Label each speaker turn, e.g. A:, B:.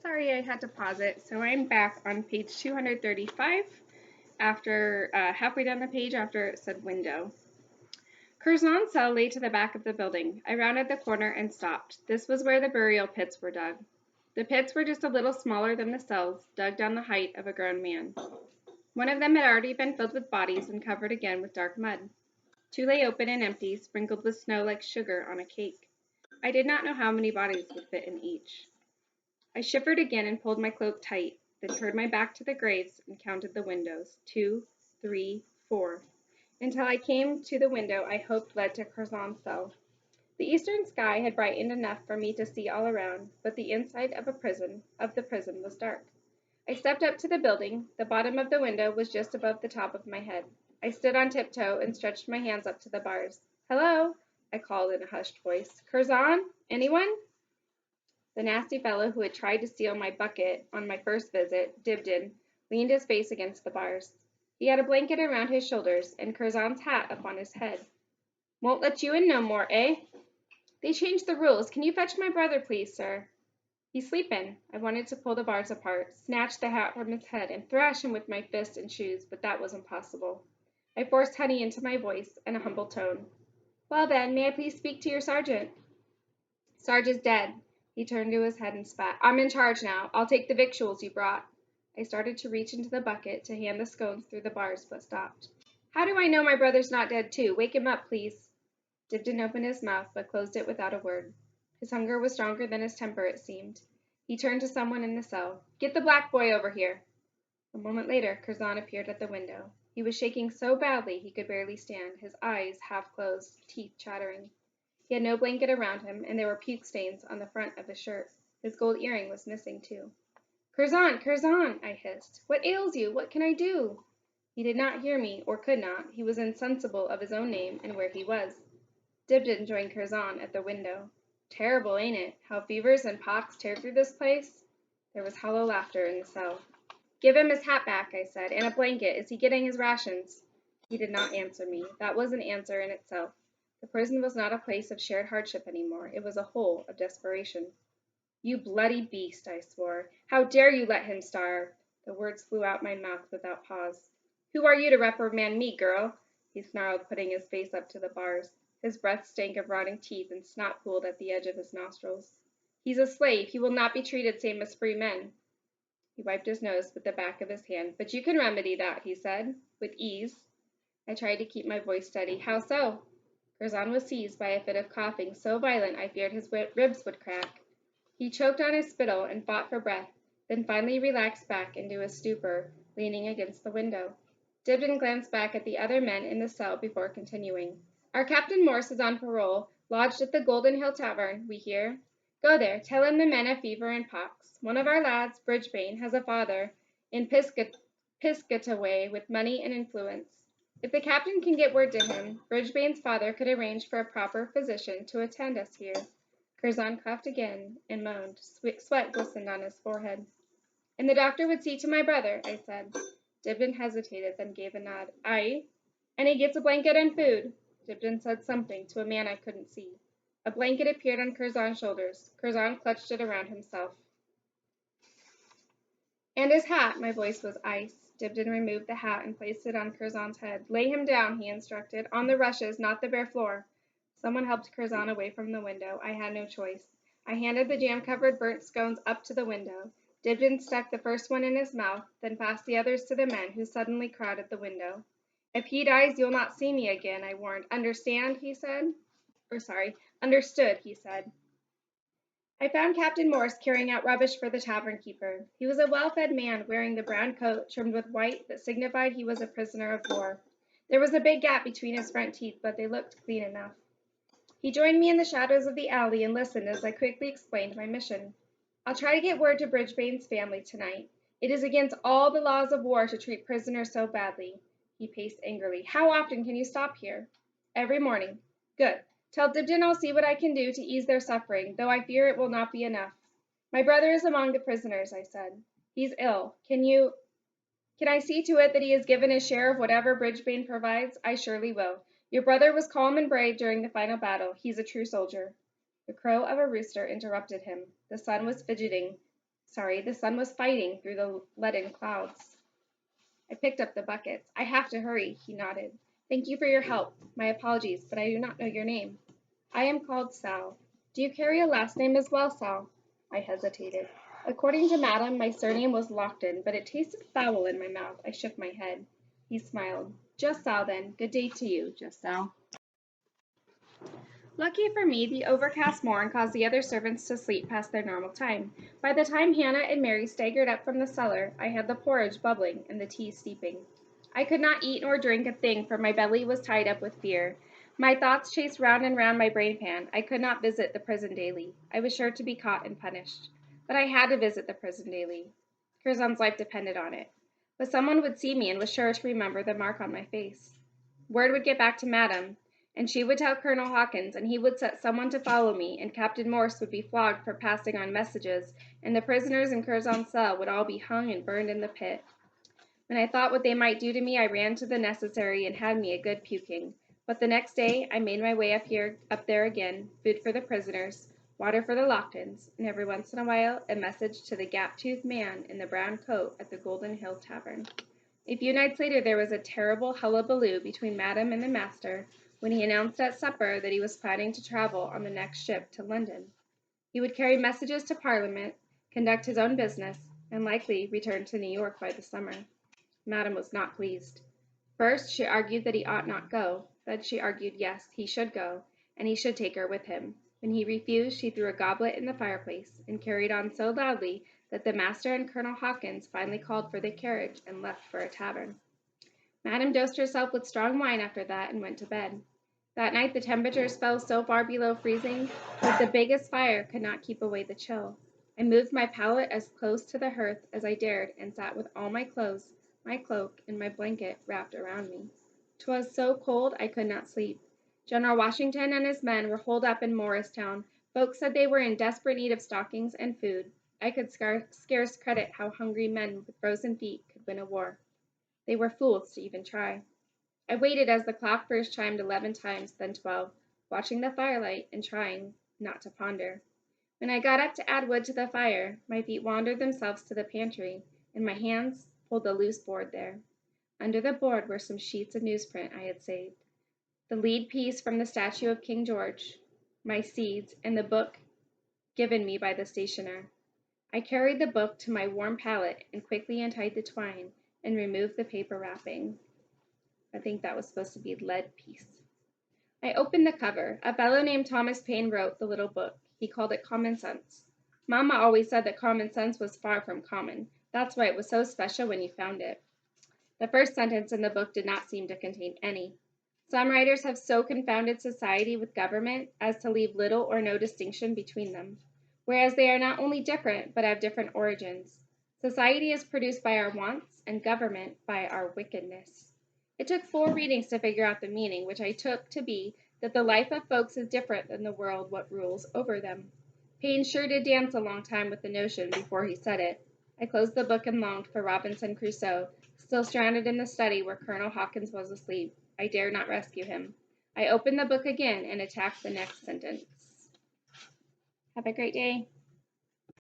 A: Sorry, I had to pause it. So I'm back on page 235 after halfway down the page after it said window. Curzon's cell lay to the back of the building. I rounded the corner and stopped. This was where the burial pits were dug. The pits were just a little smaller than the cells, dug down the height of a grown man. One of them had already been filled with bodies and covered again with dark mud. Two lay open and empty, sprinkled with snow like sugar on a cake. I did not know how many bodies would fit in each. I shivered again and pulled my cloak tight, then turned my back to the graves and counted the windows. 2, 3, 4, until I came to the window I hoped led to Curzon's cell. The eastern sky had brightened enough for me to see all around, but the inside of the prison was dark. I stepped up to the building. The bottom of the window was just above the top of my head. I stood on tiptoe and stretched my hands up to the bars. "Hello," I called in a hushed voice. "Curzon? Anyone?" The nasty fellow who had tried to steal my bucket on my first visit, Dibdin, leaned his face against the bars. He had a blanket around his shoulders and Curzon's hat up on his head. "Won't let you in no more, eh?" "They changed the rules. Can you fetch my brother, please, sir?" "He's sleepin'." I wanted to pull the bars apart, snatch the hat from his head, and thrash him with my fist and shoes, but that was impossible. I forced honey into my voice and a humble tone. "Well, then, may I please speak to your sergeant?" "Sarge is dead." He turned to his head and spat. "I'm in charge now. I'll take the victuals you brought." I started to reach into the bucket to hand the scones through the bars, but stopped. "How do I know my brother's not dead, too? Wake him up, please." Dibdin opened his mouth, but closed it without a word. His hunger was stronger than his temper, it seemed. He turned to someone in the cell. "Get the black boy over here." A moment later, Curzon appeared at the window. He was shaking so badly he could barely stand, his eyes half closed, teeth chattering. He had no blanket around him, and there were puke stains on the front of his shirt. His gold earring was missing, too. "Curzon, Curzon," I hissed. "What ails you? What can I do?" He did not hear me, or could not. He was insensible of his own name and where he was. Dibdin joined Curzon at the window. "Terrible, ain't it? How fevers and pox tear through this place?" There was hollow laughter in the cell. "Give him his hat back," I said, "and a blanket. Is he getting his rations?" He did not answer me. That was an answer in itself. The prison was not a place of shared hardship anymore. It was a hole of desperation. "You bloody beast," I swore. "How dare you let him starve?" The words flew out my mouth without pause. "Who are you to reprimand me, girl?" he snarled, putting his face up to the bars. His breath stank of rotting teeth and snot pooled at the edge of his nostrils. "He's a slave. He will not be treated same as free men." He wiped his nose with the back of his hand. "But you can remedy that," he said, with ease. I tried to keep my voice steady. "How so?" Curzon was seized by a fit of coughing so violent I feared his ribs would crack. He choked on his spittle and fought for breath, then finally relaxed back into a stupor, leaning against the window. Dibdin glanced back at the other men in the cell before continuing. "Our Captain Morse is on parole, lodged at the Golden Hill Tavern, we hear. Go there, tell him the men have fever and pox. One of our lads, Bridgebane, has a father in Piscataway with money and influence. If the captain can get word to him, Bridgebane's father could arrange for a proper physician to attend us here." Curzon coughed again and moaned. Sweat glistened on his forehead. "And the doctor would see to my brother," I said. Dibdin hesitated, then gave a nod. "Aye." "And he gets a blanket and food." Dibdin said something to a man I couldn't see. A blanket appeared on Curzon's shoulders. Curzon clutched it around himself. "And his hat." My voice was ice. Dibdin removed the hat and placed it on Curzon's head. "Lay him down," he instructed, "on the rushes, not the bare floor." Someone helped Curzon away from the window. I had no choice. I handed the jam-covered burnt scones up to the window. Dibdin stuck the first one in his mouth, then passed the others to the men, who suddenly crowded the window. "If he dies, you'll not see me again," I warned. "Understand?" he said. "Understood," he said. I found Captain Morse carrying out rubbish for the tavern keeper. He was a well-fed man, wearing the brown coat trimmed with white that signified he was a prisoner of war. There was a big gap between his front teeth, but they looked clean enough. He joined me in the shadows of the alley and listened as I quickly explained my mission. "I'll try to get word to Bridgebane's family tonight. It is against all the laws of war to treat prisoners so badly." He paced angrily. "How often can you stop here?" "Every morning." "Good. Tell Dibdin I'll see what I can do to ease their suffering, though I fear it will not be enough." "My brother is among the prisoners," I said. "He's ill. Can I see to it that he is given his share of whatever Bridgebane provides?" "I surely will. Your brother was calm and brave during the final battle. He's a true soldier." The crow of a rooster interrupted him. The sun was Sorry, the sun was fighting through the leaden clouds. I picked up the buckets. I have to hurry, he nodded. Thank you for your help. My apologies, but I do not know your name. I am called Sal. Do you carry a last name as well, Sal? I hesitated. According to Madam, my surname was Lockton, but it tasted foul in my mouth. I shook my head. He smiled. Just Sal, then. Good day to you, just Sal. Lucky for me, the overcast morn caused the other servants to sleep past their normal time. By the time Hannah and Mary staggered up from the cellar, I had the porridge bubbling and the tea steeping. I could not eat nor drink a thing, for my belly was tied up with fear. My thoughts chased round and round my brain pan. I could not visit the prison daily. I was sure to be caught and punished. But I had to visit the prison daily. Curzon's life depended on it. But someone would see me and was sure to remember the mark on my face. Word would get back to Madam, and she would tell Colonel Hawkins, and he would set someone to follow me, and Captain Morse would be flogged for passing on messages, and the prisoners in Curzon's cell would all be hung and burned in the pit. When I thought what they might do to me, I ran to the necessary and had me a good puking. But the next day, I made my way up there again, food for the prisoners, water for the Locktons, and every once in a while, a message to the gap-toothed man in the brown coat at the Golden Hill Tavern. A few nights later, there was a terrible hullabaloo between Madam and the master when he announced at supper that he was planning to travel on the next ship to London. He would carry messages to Parliament, conduct his own business, and likely return to New York by the summer. Madam was not pleased. First, she argued that he ought not go. Then she argued yes, he should go, and he should take her with him. When he refused, she threw a goblet in the fireplace, and carried on so loudly that the master and Colonel Hawkins finally called for the carriage and left for a tavern. Madam dosed herself with strong wine after that and went to bed. That night the temperatures fell so far below freezing that the biggest fire could not keep away the chill. I moved my pallet as close to the hearth as I dared and sat with all my clothes, my cloak, and my blanket wrapped around me. 'Twas so cold I could not sleep. General Washington and his men were holed up in Morristown. Folks said they were in desperate need of stockings and food. I could scarce credit how hungry men with frozen feet could win a war. They were fools to even try. I waited as the clock first chimed 11 times, then 12, watching the firelight and trying not to ponder. When I got up to add wood to the fire, my feet wandered themselves to the pantry, and my hands pulled the loose board there. Under the board were some sheets of newsprint I had saved, the lead piece from the statue of King George, my seeds, and the book given me by the stationer. I carried the book to my warm pallet and quickly untied the twine and removed the paper wrapping. I think that was supposed to be lead piece. I opened the cover. A fellow named Thomas Paine wrote the little book. He called it Common Sense. Mama always said that common sense was far from common. That's why it was so special when you found it. The first sentence in the book did not seem to contain any. Some writers have so confounded society with government as to leave little or no distinction between them, whereas they are not only different, but have different origins. Society is produced by our wants, and government by our wickedness. It took 4 readings to figure out the meaning, which I took to be that the life of folks is different than the world what rules over them. Paine sure did dance a long time with the notion before he said it. I closed the book and longed for Robinson Crusoe, still stranded in the study where Colonel Hawkins was asleep. I dared not rescue him. I opened the book again and attacked the next sentence. Have a great day.